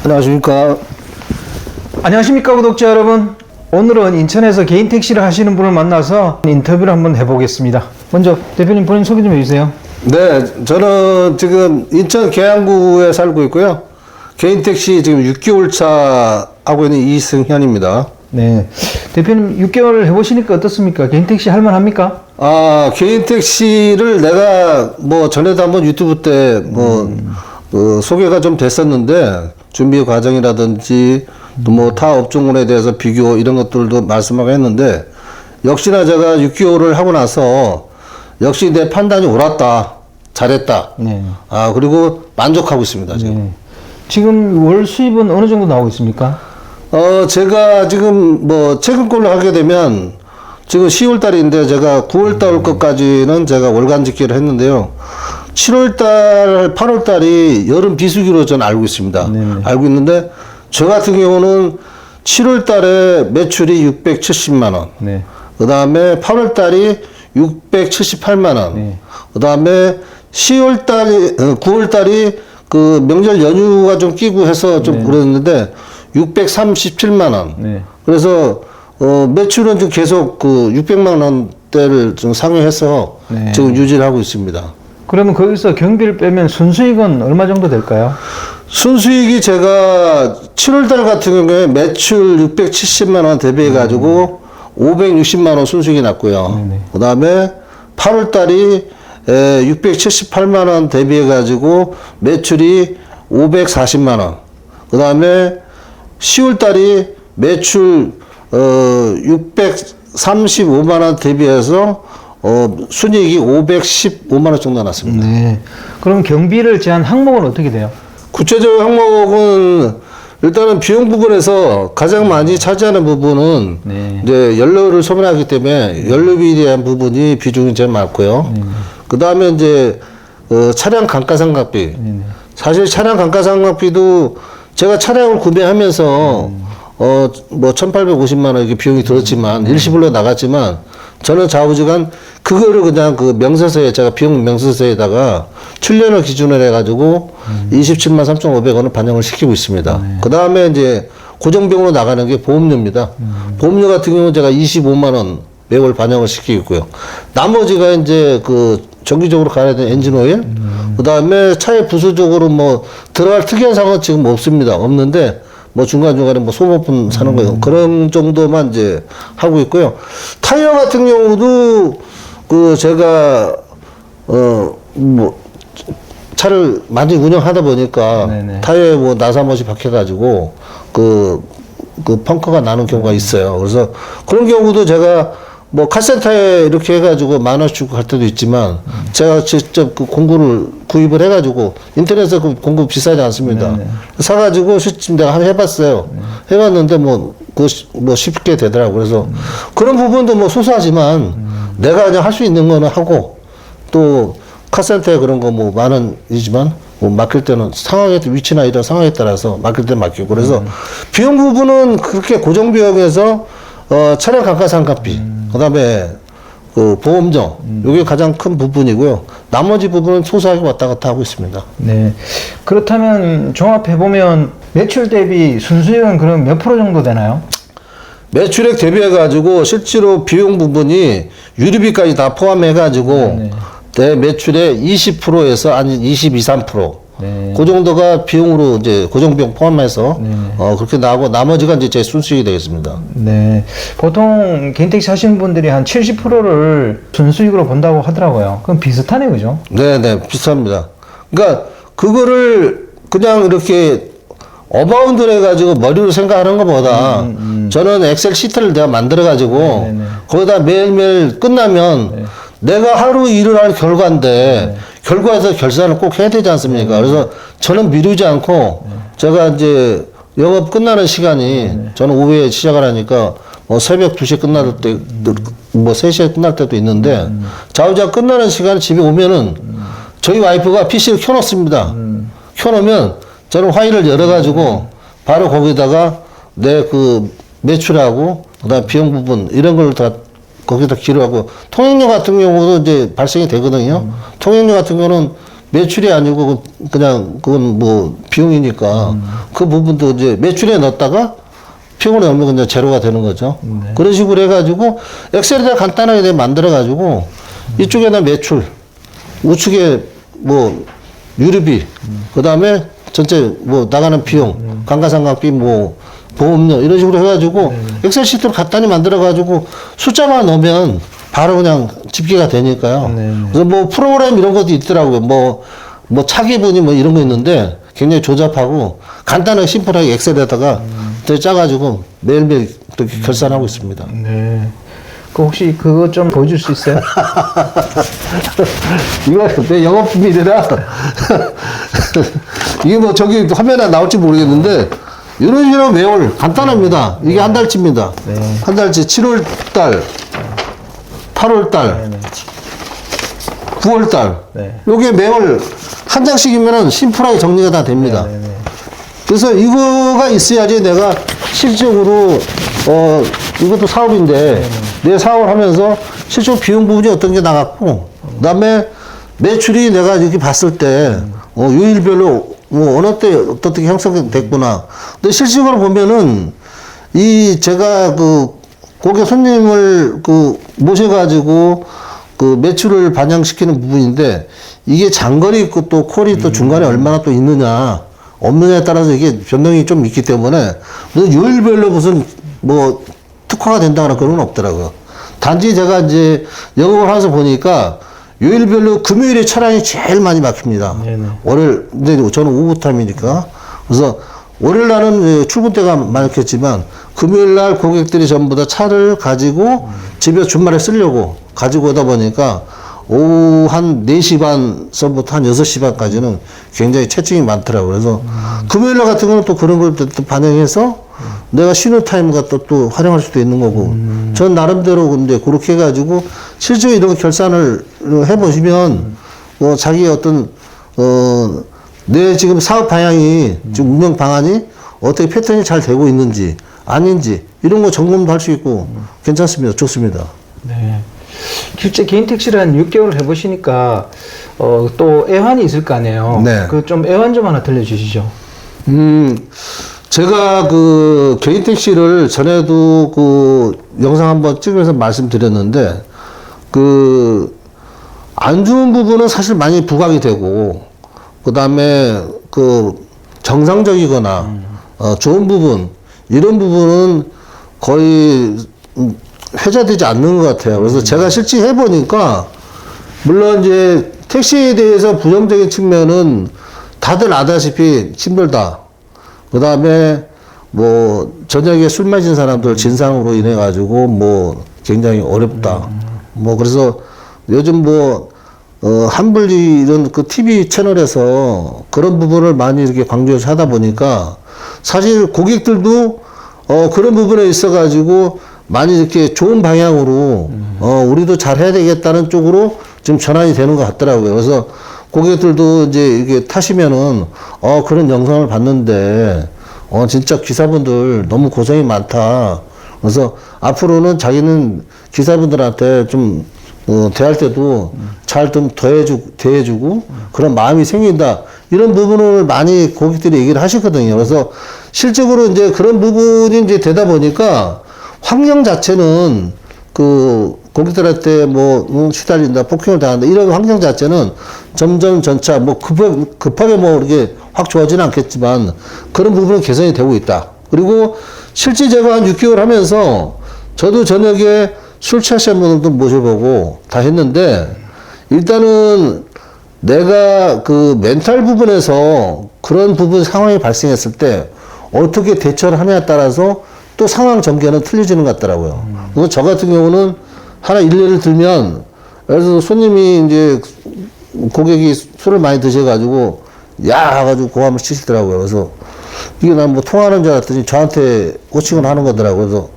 안녕하십니까. 안녕하십니까 구독자 여러분. 오늘은 인천에서 개인 택시를 하시는 분을 만나서 인터뷰를 한번 해보겠습니다. 먼저 대표님 본인 소개 좀 해주세요. 네, 저는 지금 인천 계양구에 살고 있고요. 개인 택시 지금 6개월 차 하고 있는 이승현입니다. 네, 대표님 6개월 해보시니까 어떻습니까? 개인 택시 할만합니까? 개인 택시를 내가 뭐 전에도 한번 유튜브 때 소개가 좀 됐었는데 준비 과정이라든지 또 뭐 타 업종군에 대해서 비교 이런 것들도 말씀하고 했는데 역시나 제가 6개월을 하고 나서 역시 내 판단이 옳았다, 잘했다. 네. 그리고 만족하고 있습니다, 지금. 네. 지금 월 수입은 어느 정도 나오고 있습니까? 제가 지금 뭐 최근 걸로 하게 되면 지금 10월 달인데 제가 9월 달 것까지는 제가 월간 집계를 했는데요. 7월 달, 8월 달이 여름 비수기로 저는 알고 있습니다. 네네. 알고 있는데 저 같은 경우는 7월 달에 매출이 670만 원. 네. 그 다음에 8월 달이 678만 원. 네. 그 다음에 10월 달이, 9월 달이 그 명절 연휴가 좀 끼고 해서 좀 네. 그랬는데 637만 원. 네. 그래서 매출은 좀 계속 그 600만 원대를 좀 상회해서 네. 지금 유지를 하고 있습니다. 그러면 거기서 경비를 빼면 순수익은 얼마 정도 될까요? 순수익이 제가 7월 달 같은 경우에 매출 670만 원 대비해 가지고 560만 원 순수익이 났고요. 그 다음에 8월 달이 678만 원 대비해 가지고 매출이 540만 원. 그 다음에 10월 달이 매출 635만 원 대비해서 순이익이 515만 원 정도 났습니다. 네. 그럼 경비를 제한 항목은 어떻게 돼요? 구체적인 항목은 일단은 비용 부분에서 가장 많이 차지하는 부분은 네. 이제 연료를 소비하기 때문에 연료비에 대한 부분이 비중이 제일 많고요. 그 다음에 이제 차량 감가상각비. 사실 차량 감가상각비도 제가 차량을 구매하면서 뭐 1,850만 원 이렇게 비용이 들었지만 일시불로 나갔지만 저는 좌우지간 그거를 그냥 그 명세서에 제가 비용 명세서에다가 출연을 기준으로 해가지고 27만 3,500원을 반영을 시키고 있습니다. 그 다음에 이제 고정비용으로 나가는 게 보험료입니다. 보험료 같은 경우는 제가 25만 원 매월 반영을 시키고 있고요. 나머지가 이제 그 정기적으로 가야 되는 엔진오일, 그 다음에 차에 부수적으로 뭐 들어갈 특이한 사고는 지금 없습니다. 없는데 뭐 중간중간에 뭐 소모품 사는 거 그런 정도만 이제 하고 있고요. 타이어 같은 경우도 그 제가 뭐 차를 많이 운영하다 보니까 네네. 타이어에 뭐 나사못이 박혀가지고 그 펑크가 나는 경우가 있어요. 그래서 그런 경우도 제가 뭐 카센터에 이렇게 해가지고 10,000원씩 주고 갈 때도 있지만 제가 직접 그 공구를 구입을 해가지고 인터넷에 그 공구 비싸지 않습니다. 네네. 사가지고 실제 내가 한번 해봤어요. 해봤는데 뭐 쉽게 되더라고. 그래서 그런 부분도 뭐 소소하지만 내가 그냥 할 수 있는 거는 하고 또 카센터에 그런 거 뭐 10,000원이지만 뭐 맡길 때는 상황에 위치나 이런 상황에 따라서 맡길 때 맡기고 그래서 비용 부분은 그렇게 고정 비용에서 차량 감가상각비 그다음에 그 보험료 요게 가장 큰 부분이고요. 나머지 부분은 소소하게 왔다 갔다 하고 있습니다. 네. 그렇다면 종합해 보면 매출 대비 순수익은 그럼 몇 프로 정도 되나요? 매출액 대비해 가지고 실제로 비용 부분이 유류비까지 다 포함해 가지고 내 매출의 20%에서 아니 22, 3%. 네. 그 정도가 비용으로 이제 고정비용 포함해서 그렇게 나오고 나머지가 이제 제 순수익이 되겠습니다. 네. 보통 개인 택시 하시는 분들이 한 70%를 순수익으로 본다고 하더라고요. 그럼 비슷하네, 그죠? 네네, 비슷합니다. 그러니까 그거를 그냥 이렇게 어바운드 해가지고 머리로 생각하는 것보다 저는 엑셀 시트를 내가 만들어가지고 거기다 매일매일 끝나면 내가 하루 일을 할 결과인데 결과에서 결산을 꼭 해야 되지 않습니까? 그래서 저는 미루지 않고 제가 이제 영업 끝나는 시간이 저는 오후에 시작을 하니까 뭐 새벽 2시에 끝날 때, 뭐 3시에 끝날 때도 있는데 좌우지간 끝나는 시간에 집에 오면은 저희 와이프가 PC를 켜놓습니다. 켜놓으면 저는 화일을 열어가지고 바로 거기다가 내 그 매출하고 그다음 비용 부분 이런 걸 다 거기다 기록하고 통행료 같은 경우도 이제 발생이 되거든요. 통행료 같은 경우는 매출이 아니고 그냥 그건 뭐 비용이니까 그 부분도 이제 매출에 넣었다가 비용을 넣으면 그냥 제로가 되는 거죠. 그런 식으로 해가지고 엑셀에다 간단하게 만들어가지고 이쪽에다 매출, 우측에 뭐 유류비, 그 다음에 전체 뭐 나가는 비용, 감가상각비, 뭐 보험료 이런 식으로 해가지고 엑셀 시트를 간단히 만들어가지고 숫자만 넣으면 바로 그냥 집계가 되니까요. 그래서 뭐 프로그램 이런 것도 있더라고요. 뭐 차기분이 뭐 이런 거 있는데 굉장히 조잡하고 간단하게 심플하게 엑셀에다가 짜가지고 매일매일 그렇게 결산하고 있습니다. 네. 그 혹시 그거 좀 보여줄 수 있어요? 이거 내 영업비밀이라 이게 뭐 저기 화면에 나올지 모르겠는데 이런 식으로 매월 간단합니다. 이게 한 달치입니다. 네. 한 달치 7월 달, 8월 달, 9월 달. 네. 요게 매월 한 장씩이면은 심플하게 정리가 다 됩니다. 네. 그래서 이거가 있어야지 내가 실질적으로 이것도 사업인데 내 사업을 하면서 실제로 비용 부분이 어떤 게 나갔고 그다음에 매출이 내가 이렇게 봤을 때 요일별로 뭐 어느 때 어떻게 형성됐구나. 근데 실질적으로 보면은 이 제가 그 고객 손님을 그 모셔가지고 그 매출을 반영시키는 부분인데 이게 장거리 있고 또 콜이 또 중간에 얼마나 또 있느냐 없느냐에 따라서 이게 변동이 좀 있기 때문에 요일별로 무슨 뭐 특화가 된다거나 그런 건 없더라고요. 단지 제가 이제 영업을 하면서 보니까 요일별로 금요일에 차량이 제일 많이 막힙니다. 네네. 월요일, 근데 저는 오후타임이니까. 그래서 월요일 날은 출근 때가 많겠지만 금요일 날 고객들이 전부 다 차를 가지고 집에서 주말에 쓰려고 가지고 오다 보니까 오후 한 4시 반서부터 한 6시 반까지는 굉장히 체증이 많더라고요. 그래서 금요일 날 같은 경우는 또 그런 걸 또 반영해서 내가 쉬는 타임 갖다 또 활용할 수도 있는 거고. 전 나름대로 근데 그렇게 해가지고 실제로 이런 결산을 해보시면 자기 어떤 내 지금 사업 방향이 지금 운영 방안이 어떻게 패턴이 잘 되고 있는지 아닌지 이런 거 점검도 할 수 있고 괜찮습니다. 좋습니다. 네. 실제 개인 택시를 한 6개월 해보시니까 또 애환이 있을 거 아니에요. 네. 그 좀 애환 좀 하나 들려주시죠. 제가 그 개인 택시를 전에도 그 영상 한번 찍으면서 말씀드렸는데 그 안 좋은 부분은 사실 많이 부각이 되고 그 다음에 그 정상적이거나 좋은 부분 이런 부분은 거의 회자되지 않는 것 같아요. 그래서 제가 실제 해보니까 물론 이제 택시에 대해서 부정적인 측면은 다들 아다시피 힘들다. 그 다음에 뭐 저녁에 술 마신 사람들 진상으로 인해 가지고 뭐 굉장히 어렵다. 뭐 그래서 요즘 뭐 한불리 이런 그 TV 채널에서 그런 부분을 많이 이렇게 강조해서 하다 보니까 사실 고객들도 그런 부분에 있어 가지고 많이 이렇게 좋은 방향으로 우리도 잘 해야 되겠다는 쪽으로 지금 전환이 되는 것 같더라고요. 그래서 고객들도 이제 이게 타시면은 그런 영상을 봤는데 진짜 기사분들 너무 고생이 많다. 그래서 앞으로는 자기는 기사분들한테 좀 대할 때도 잘 좀 대해주고 그런 마음이 생긴다. 이런 부분을 많이 고객들이 얘기를 하시거든요. 그래서 실적으로 이제 그런 부분이 이제 되다 보니까 환경 자체는 그 고객들한테 뭐 시달린다, 폭행을 당한다 이런 환경 자체는 점점 전차 뭐 급하게 뭐 이렇게 확 좋아지는 않겠지만 그런 부분은 개선이 되고 있다. 그리고 실제 제가 한 6개월 하면서 저도 저녁에 술 취하시는 분들도 모셔보고 다 했는데 일단은 내가 그 멘탈 부분에서 그런 부분 상황이 발생했을 때 어떻게 대처를 하냐에 따라서 또 상황 전개는 틀려지는 것 같더라고요. 그래서 저 같은 경우는 하나 일례를 들면, 예를 들어서 손님이 이제 고객이 술을 많이 드셔가지고, 야! 해가지고 고함을 치시더라고요. 그래서 이게 난 뭐 통화하는 줄 알았더니 저한테 코칭을 하는 거더라고요. 그래서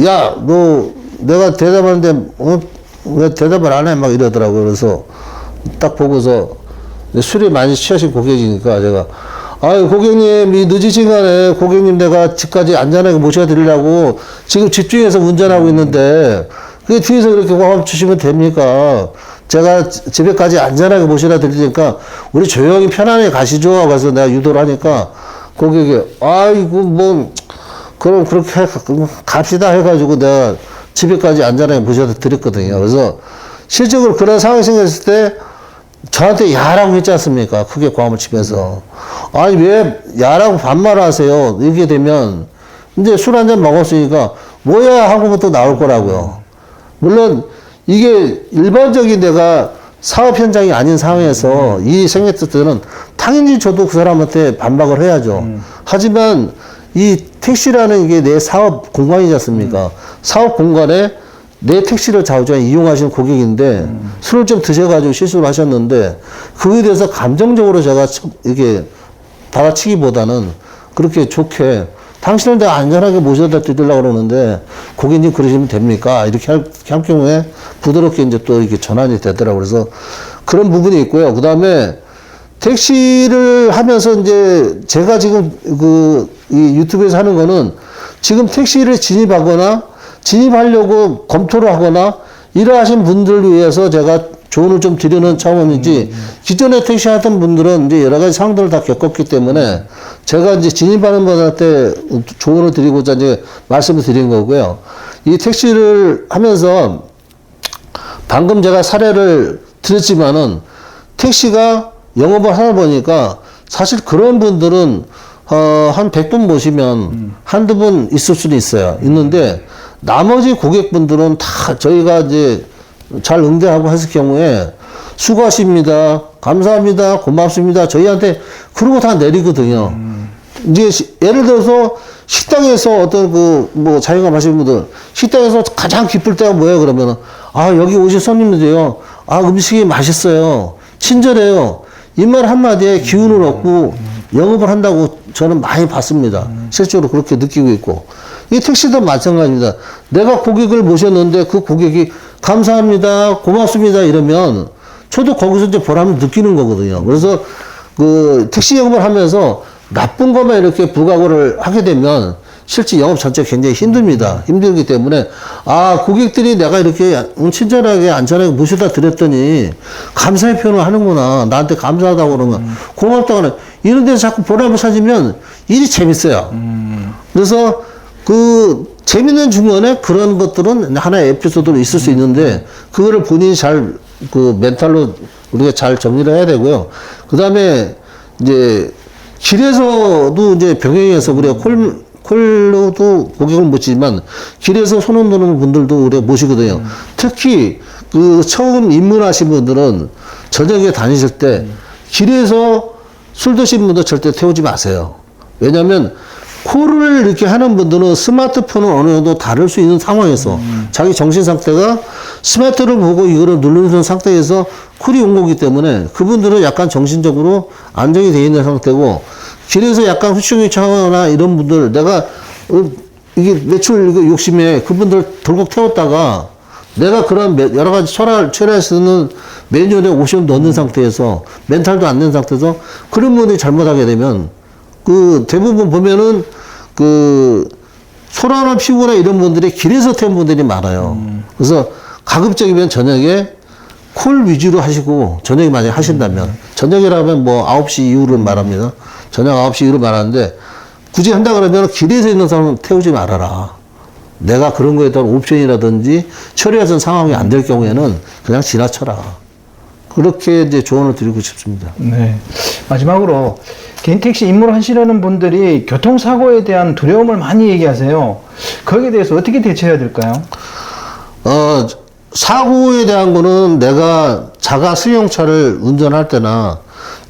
야! 너 내가 대답하는데, 왜 대답을 안 해? 막 이러더라고요. 그래서 딱 보고서 술이 많이 취하신 고객이니까 제가 아유, 고객님, 이 늦은 시간에 고객님 내가 집까지 안전하게 모셔드리려고 지금 집중해서 운전하고 있는데, 그게 뒤에서 그렇게 고함 주시면 됩니까? 제가 집에까지 안전하게 모셔다 드릴 테니까 우리 조용히 편안하게 가시죠. 그래서 내가 유도를 하니까 고객이 아이고 뭐 그럼 그렇게 갑시다 해가지고 내가 집에까지 안전하게 모셔다 드렸거든요. 그래서 실적으로 그런 상황이 생겼을 때 저한테 야라고 했지 않습니까? 크게 고함을 치면서. 아니, 왜 야라고 반말을 하세요? 이렇게 되면, 이제 술 한잔 먹었으니까, 뭐야? 하고 또 나올 거라고요. 물론, 이게 일반적인 내가 사업 현장이 아닌 상황에서 이 생겼을 때는 당연히 저도 그 사람한테 반박을 해야죠. 하지만 이 택시라는 게 내 사업 공간이지 않습니까? 사업 공간에 내 택시를 자주자주 이용하시는 고객인데 술을 좀 드셔가지고 실수를 하셨는데 그거에 대해서 감정적으로 제가 이렇게 받아치기보다는 그렇게 좋게 당신을 내가 안전하게 모셔다 드리려고 그러는데 고객님 그러시면 됩니까? 이렇게 할 경우에 부드럽게 이제 또 이렇게 전환이 되더라고요. 그래서 그런 부분이 있고요. 그 다음에 택시를 하면서 이제 제가 지금 이 유튜브에서 하는 거는 지금 택시를 진입하려고 검토를 하거나 이러하신 분들을 위해서 제가 조언을 좀 드리는 차원이지 기존에 택시 하던 분들은 이제 여러 가지 상황들을 다 겪었기 때문에 제가 이제 진입하는 분한테 조언을 드리고자 이제 말씀을 드린 거고요. 이 택시를 하면서 방금 제가 사례를 드렸지만은 택시가 영업을 하다 보니까 사실 그런 분들은 한 100분 모시면 한두 분 있을 수는 있어요. 있는데 나머지 고객분들은 다 저희가 이제 잘 응대하고 했을 경우에 수고하십니다. 감사합니다. 고맙습니다. 저희한테 그러고 다 내리거든요. 이제 예를 들어서 식당에서 어떤 뭐 자영업 하시는 분들 식당에서 가장 기쁠 때가 뭐예요? 그러면은 여기 오신 손님들이요. 음식이 맛있어요. 친절해요. 이 말 한마디에 기운을 얻고 영업을 한다고 저는 많이 봤습니다. 실제로 그렇게 느끼고 있고. 이 택시도 마찬가지입니다. 내가 고객을 모셨는데 그 고객이 감사합니다, 고맙습니다 이러면 저도 거기서 이제 보람을 느끼는 거거든요. 그래서 그 택시 영업을 하면서 나쁜 것만 이렇게 부각을 하게 되면 실제 영업 자체가 굉장히 힘듭니다. 힘들기 때문에 고객들이 내가 이렇게 친절하게 안전하게 모셔다 드렸더니 감사의 표현을 하는구나. 나한테 감사하다고 그러면 고맙다고 하는 이런 데서 자꾸 보람을 찾으면 일이 재밌어요. 그래서 그 재밌는 중간에 그런 것들은 하나의 에피소드로 있을 수 있는데 그거를 본인이 잘 그 멘탈로 우리가 잘 정리를 해야 되고요. 그 다음에 이제 길에서도 이제 병행해서 우리가 콜로도 고객을 모시지만 길에서 손 흔드는 분들도 우리가 모시거든요. 특히 그 처음 입문하신 분들은 저녁에 다니실 때 길에서 술 드신 분들 절대 태우지 마세요. 왜냐하면 콜을 이렇게 하는 분들은 스마트폰을 어느 정도 다룰 수 있는 상황에서 자기 정신 상태가 스마트를 보고 이거를 누르는 상태에서 콜이 온 거기 때문에 그분들은 약간 정신적으로 안정이 되어 있는 상태고 길에서 약간 후추기차거나 이런 분들 내가 이게 매출 이거 욕심에 그분들 덜컥 태웠다가 내가 그런 여러 가지 철학을 쓰는 매뉴얼에 옵션을 넣는 상태에서 멘탈도 안 된 상태에서 그런 분들이 잘못하게 되면 그 대부분 보면은 그 소란을 피우거나 이런 분들이 길에서 태운 분들이 많아요. 그래서 가급적이면 저녁에 콜 위주로 하시고 저녁에 만약에 하신다면 저녁이라면 뭐 9시 이후를 말합니다. 저녁 9시 이후를 말하는데 굳이 한다 그러면 길에서 있는 사람은 태우지 말아라. 내가 그런 거에 대한 옵션이라든지 처리하는 상황이 안 될 경우에는 그냥 지나쳐라. 그렇게 이제 조언을 드리고 싶습니다. 네. 마지막으로 개인 택시 입문하시려는 분들이 교통사고에 대한 두려움을 많이 얘기하세요. 거기에 대해서 어떻게 대처해야 될까요? 사고에 대한 거는 내가 자가 승용차를 운전할 때나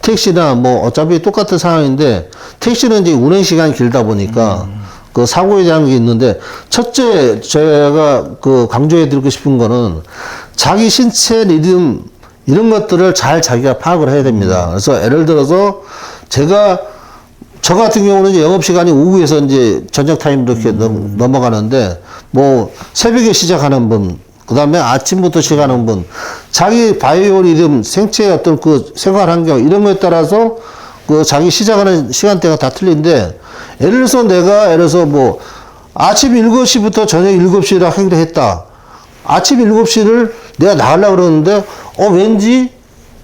택시나 뭐 어차피 똑같은 상황인데 택시는 이제 운행 시간이 길다 보니까 그 사고에 대한 게 있는데 첫째 제가 그 강조해 드리고 싶은 거는 자기 신체 리듬 이런 것들을 잘 자기가 파악을 해야 됩니다. 그래서 예를 들어서 저 같은 경우는 이제 영업시간이 오후에서 이제 저녁 타임으로 이렇게 넘어가는데, 뭐, 새벽에 시작하는 분, 그 다음에 아침부터 시작하는 분, 자기 바이오 리듬, 생체의 어떤 그 생활 환경, 이런 거에 따라서 그 자기 시작하는 시간대가 다 틀린데, 예를 들어서 내가, 예를 들어서 뭐, 아침 7시부터 저녁 7시라 하기로 했다. 아침 7시를 내가 나가려고 그러는데, 왠지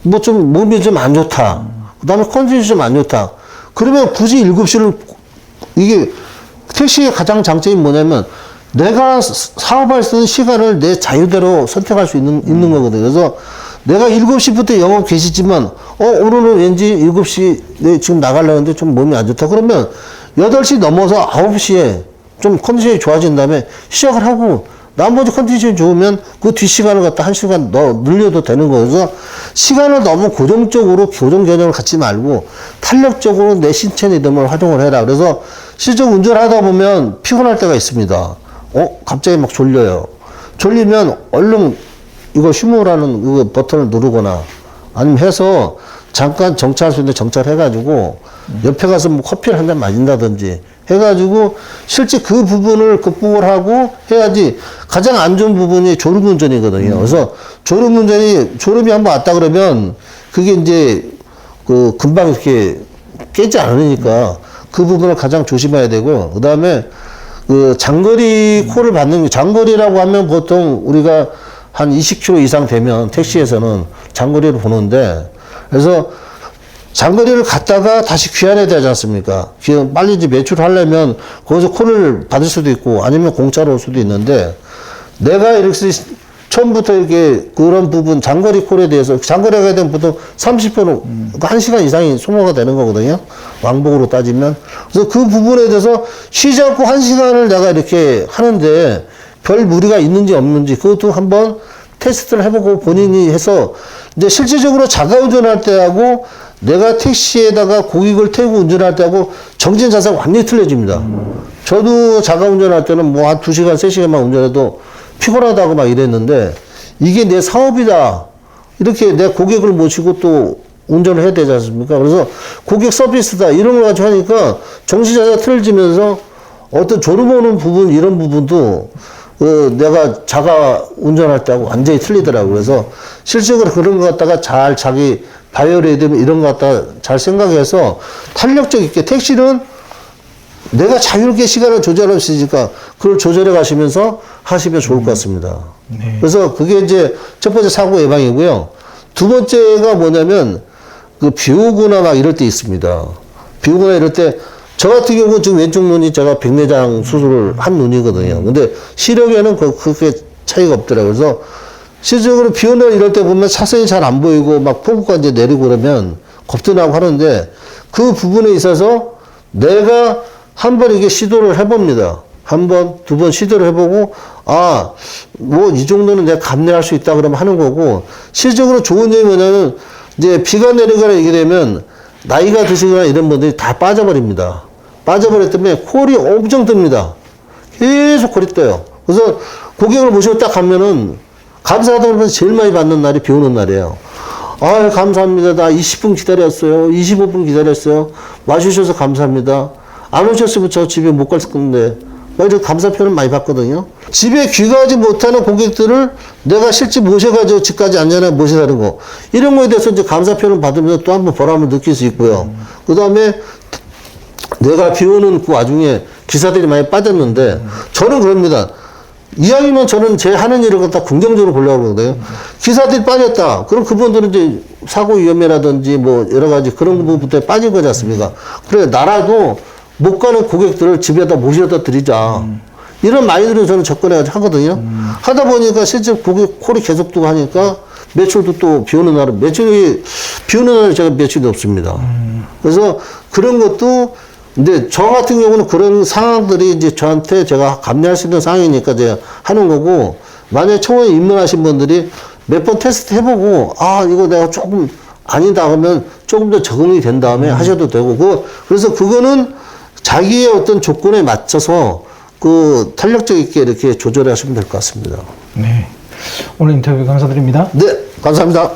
뭐 좀 몸이 좀 안 좋다. 그 다음에 컨디션이 좀 안 좋다. 그러면 굳이 7시를, 이게 택시의 가장 장점이 뭐냐면, 내가 사업할 수 있는 시간을 내 자유대로 선택할 수 있는 거거든요. 그래서 내가 7시부터 영업 계시지만, 오늘은 왠지 7시, 내 지금 나가려고 하는데 좀 몸이 안 좋다. 그러면 8시 넘어서 9시에 좀 컨디션이 좋아진 다음에 시작을 하고, 나머지 컨디션이 좋으면 그 뒷시간을 갖다 1시간 늘려도 되는 거예요. 그래서 시간을 너무 고정적으로 교정 개념을 갖지 말고 탄력적으로 내 신체 리듬을 활용을 해라. 그래서 실제 운전하다 보면 피곤할 때가 있습니다. 갑자기 막 졸려요. 졸리면 얼른 이거 휴무라는 그 버튼을 누르거나 아니면 해서 잠깐 정차할 수 있는데 정차해가지고 옆에 가서 뭐 커피를 한 잔 마신다든지 해가지고 실제 그 부분을 극복을 하고 해야지. 가장 안 좋은 부분이 졸음운전이거든요. 그래서 졸음이 한번 왔다 그러면 그게 이제 그 금방 이렇게 깨지 않으니까 그 부분을 가장 조심해야 되고, 그 다음에 그 장거리 콜을 받는, 장거리라고 하면 보통 우리가 한 20km 이상 되면 택시에서는 장거리를 보는데, 그래서 장거리를 갔다가 다시 귀환해야 되지 않습니까? 빨리 이제 매출하려면 거기서 콜을 받을 수도 있고 아니면 공짜로 올 수도 있는데, 내가 이렇게 처음부터 이렇게 그런 부분 장거리 콜에 대해서, 장거리 가야 되면 보통 30분, 1시간 이상이 소모가 되는 거거든요. 왕복으로 따지면. 그래서 그 부분에 대해서 쉬지 않고 1시간을 내가 이렇게 하는데 별 무리가 있는지 없는지 그것도 한번 테스트를 해보고 본인이 해서, 이제 실질적으로 자가 운전할 때하고 내가 택시에다가 고객을 태우고 운전할 때하고 정신 자세가 완전히 틀려집니다. 저도 자가 운전할 때는 뭐 한 2시간, 3시간만 운전해도 피곤하다고 막 이랬는데, 이게 내 사업이다. 이렇게 내 고객을 모시고 또 운전을 해야 되지 않습니까? 그래서 고객 서비스다. 이런 걸 가지고 하니까 정신 자세가 틀어지면서 어떤 졸음 오는 부분, 이런 부분도 내가 자가 운전할 때하고 완전히 틀리더라고요. 그래서 실질적으로 그런 것 갖다가 잘 자기 바이오리듬 이런 것 갖다가 잘 생각해서 탄력적 있게, 택시는 내가 자유롭게 시간을 조절할 수 있으니까 그걸 조절해 가시면서 하시면 좋을 것 같습니다. 네. 그래서 그게 이제 첫 번째 사고 예방이고요. 두 번째가 뭐냐면 그 비 오거나 막 이럴 때 있습니다. 비 오거나 이럴 때, 저 같은 경우는 지금 왼쪽 눈이 제가 백내장 수술을 한 눈이거든요. 근데 시력에는 그렇게 차이가 없더라고요. 그래서 실질적으로 비 오는 날 이럴 때 보면 차선이 잘 안 보이고 막 폭우가 이제 내리고 그러면 겁도 나고 하는데, 그 부분에 있어서 내가 한번 이게 시도를 해봅니다. 한 번, 두 번 시도를 해보고, 뭐 이 정도는 내가 감내할 수 있다 그러면 하는 거고, 실질적으로 좋은 점이 뭐냐면, 이제 비가 내리거나 이게 되면 나이가 드시거나 이런 분들이 다 빠져버립니다. 빠져버렸기 때문에 콜이 엄청 뜹니다. 계속 콜이 떠요. 그래서 고객을 모시고 딱 가면은 감사하다 그러면 제일 많이 받는 날이 비 오는 날이에요. 감사합니다. 나 20분 기다렸어요. 25분 기다렸어요. 와주셔서 감사합니다. 안 오셨으면 저 집에 못 갈 건데. 이런 감사 표현을 많이 받거든요. 집에 귀가하지 못하는 고객들을 내가 실제 모셔가지고 집까지 안전하게 모셔가는 거. 이런 거에 대해서 이제 감사 표현을 받으면서 또 한 번 보람을 느낄 수 있고요. 그 다음에 내가 비 오는 그 와중에 기사들이 많이 빠졌는데, 저는 그럽니다. 이왕이면 저는 제 하는 일을 갖다 긍정적으로 보려고 그러거든요. 기사들이 빠졌다. 그럼 그분들은 이제 사고 위험이라든지 뭐 여러 가지 그런 부분부터 빠진 거지 않습니까? 그래, 나라도 못 가는 고객들을 집에다 모셔다 드리자. 이런 마인드로 저는 접근해가지고 하거든요. 하다 보니까 실제 고객 콜이 계속 두고 하니까 매출도 또 비 오는 날은 비 오는 날은 제가 매출이 없습니다. 그래서 그런 것도, 근데 저 같은 경우는 그런 상황들이 이제 저한테 제가 감내할 수 있는 상황이니까 제가 하는 거고, 만약에 처음에 입문하신 분들이 몇 번 테스트 해보고, 이거 내가 조금 아니다 하면 조금 더 적응이 된 다음에 하셔도 되고, 그래서 그거는 자기의 어떤 조건에 맞춰서 그 탄력적 있게 이렇게 조절해 하시면 될 것 같습니다. 네. 오늘 인터뷰 감사드립니다. 네, 감사합니다.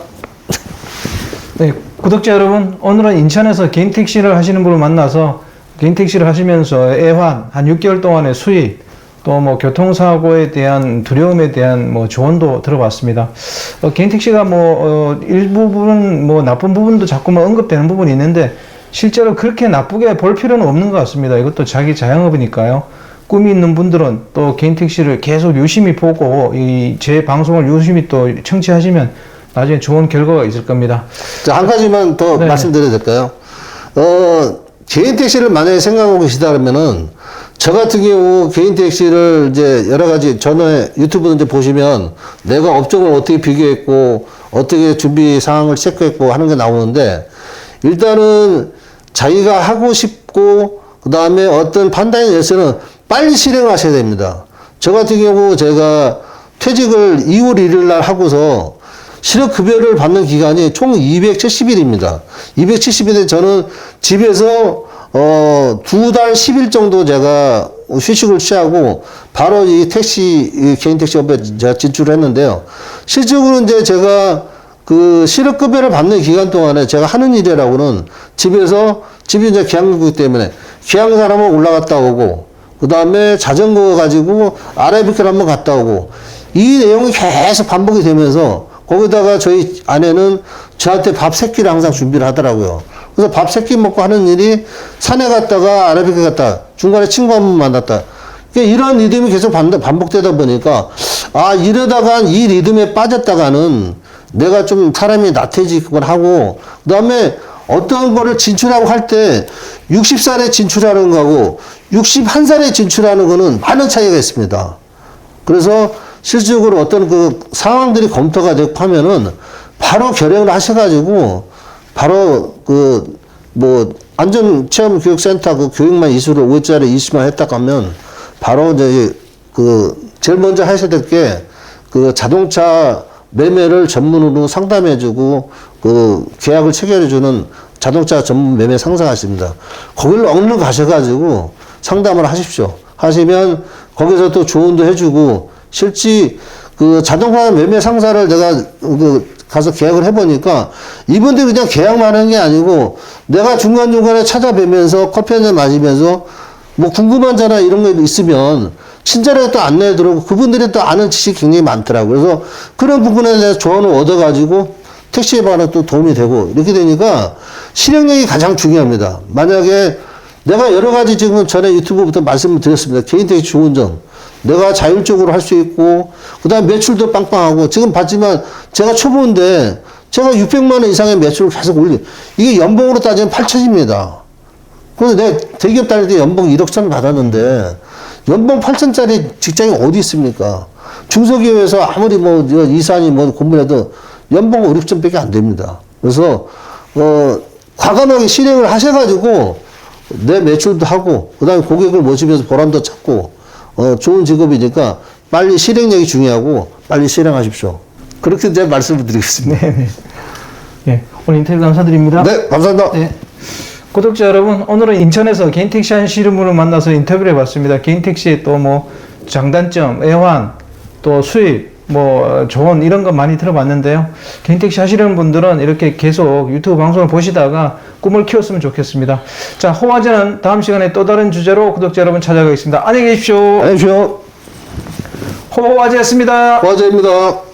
네, 구독자 여러분, 오늘은 인천에서 개인 택시를 하시는 분을 만나서 개인 택시를 하시면서 애환, 한 6개월 동안의 수익, 또 뭐 교통사고에 대한 두려움에 대한 뭐 조언도 들어봤습니다. 개인 택시가 일부분 나쁜 부분도 자꾸 언급되는 부분이 있는데, 실제로 그렇게 나쁘게 볼 필요는 없는 것 같습니다. 이것도 자기 자영업이니까요. 꿈이 있는 분들은 또 개인 택시를 계속 유심히 보고 이 제 방송을 유심히 또 청취하시면 나중에 좋은 결과가 있을 겁니다. 자, 한 가지만 더 네. 말씀드려도 될까요? 개인 택시를 만약에 생각하고 계시다 그러면은, 저 같은 경우 개인 택시를 이제 여러 가지 전에 유튜브 이제 보시면 내가 업종을 어떻게 비교했고, 어떻게 준비 상황을 체크했고 하는 게 나오는데, 일단은 자기가 하고 싶고, 그 다음에 어떤 판단에 대해서는 빨리 실행하셔야 됩니다. 저 같은 경우 제가 퇴직을 2월 1일 날 하고서 실업급여를 받는 기간이 총 270일입니다. 270일에 저는 집에서 2달 10일 정도 제가 휴식을 취하고 바로 이 개인 택시 업에 제가 진출을 했는데요. 실질적으로 이제 제가 그 실업급여를 받는 기간 동안에 제가 하는 일이라고는 집이 이제 계양구이기 때문에 계양산 한번 올라갔다 오고, 그 다음에 자전거 가지고 아라비카를 한번 갔다 오고, 이 내용이 계속 반복이 되면서 거기다가 저희 아내는 저한테 밥 3끼를 항상 준비를 하더라고요. 그래서 밥 3끼 먹고 하는 일이 산에 갔다가 아라비카 갔다, 중간에 친구 한 번 만났다. 그러니까 이런 리듬이 계속 반복되다 보니까, 이러다가 이 리듬에 빠졌다가는 내가 좀 사람이 나태해지곤 하고, 그 다음에 어떤 거를 진출하고 할 때 60살에 진출하는 거하고 61살에 진출하는 거는 많은 차이가 있습니다. 그래서 실질적으로 어떤 그 상황들이 검토가 되고 하면은 바로 결행을 하셔가지고 바로 안전체험교육센터 그 교육만 이수를 5회짜리 20만 했다고 하면 바로 이제 제일 먼저 하셔야 될 게 자동차 매매를 전문으로 상담해주고 계약을 체결해주는 자동차 전문 매매 상사가십니다. 거기를 얼른 가셔가지고 상담을 하십시오. 하시면 거기서 또 조언도 해주고, 실제 자동차 매매 상사를 내가 가서 계약을 해보니까 이분들이 그냥 계약만 하는 게 아니고 내가 중간중간에 찾아뵈면서 커피 한잔 마시면서 뭐 궁금한 자나 이런 거 있으면 친절하게 또 안내해 들어오고, 그분들이 또 아는 지식이 굉장히 많더라고요. 그래서 그런 부분에 대해서 조언을 얻어가지고 택시에 반응 또 도움이 되고, 이렇게 되니까 실행력이 가장 중요합니다. 만약에 내가 여러 가지 지금 전에 유튜브부터 말씀을 드렸습니다. 개인 택시 좋은 점. 내가 자율적으로 할 수 있고, 그 다음에 매출도 빵빵하고, 지금 봤지만 제가 초보인데 제가 600만 원 이상의 매출을 계속 이게 연봉으로 따지면 8천입니다. 그래서 내가 대기업 다닐 때 연봉 1억 천 받았는데 연봉 8천짜리 직장이 어디 있습니까? 중소기업에서 아무리 이사니 공부해도 연봉 5, 6천 밖에 안 됩니다. 그래서 과감하게 실행을 하셔가지고 내 매출도 하고, 그 다음에 고객을 모시면서 보람도 찾고, 좋은 직업이니까 빨리 실행력이 중요하고 빨리 실행하십시오. 그렇게 제가 말씀을 드리겠습니다. 네. 네. 오늘 인터뷰 감사드립니다. 네, 감사합니다. 네. 구독자 여러분, 오늘은 인천에서 개인 택시 하시는 분을 만나서 인터뷰를 해봤습니다. 개인 택시의 또 장단점, 애환, 또 수입, 조언 이런 거 많이 들어봤는데요. 개인 택시 하시려는 분들은 이렇게 계속 유튜브 방송을 보시다가 꿈을 키웠으면 좋겠습니다. 자, 호화제는 다음 시간에 또 다른 주제로 구독자 여러분 찾아가겠습니다. 안녕히 계십시오. 안녕히 계십시오. 호화제였습니다. 호화제입니다.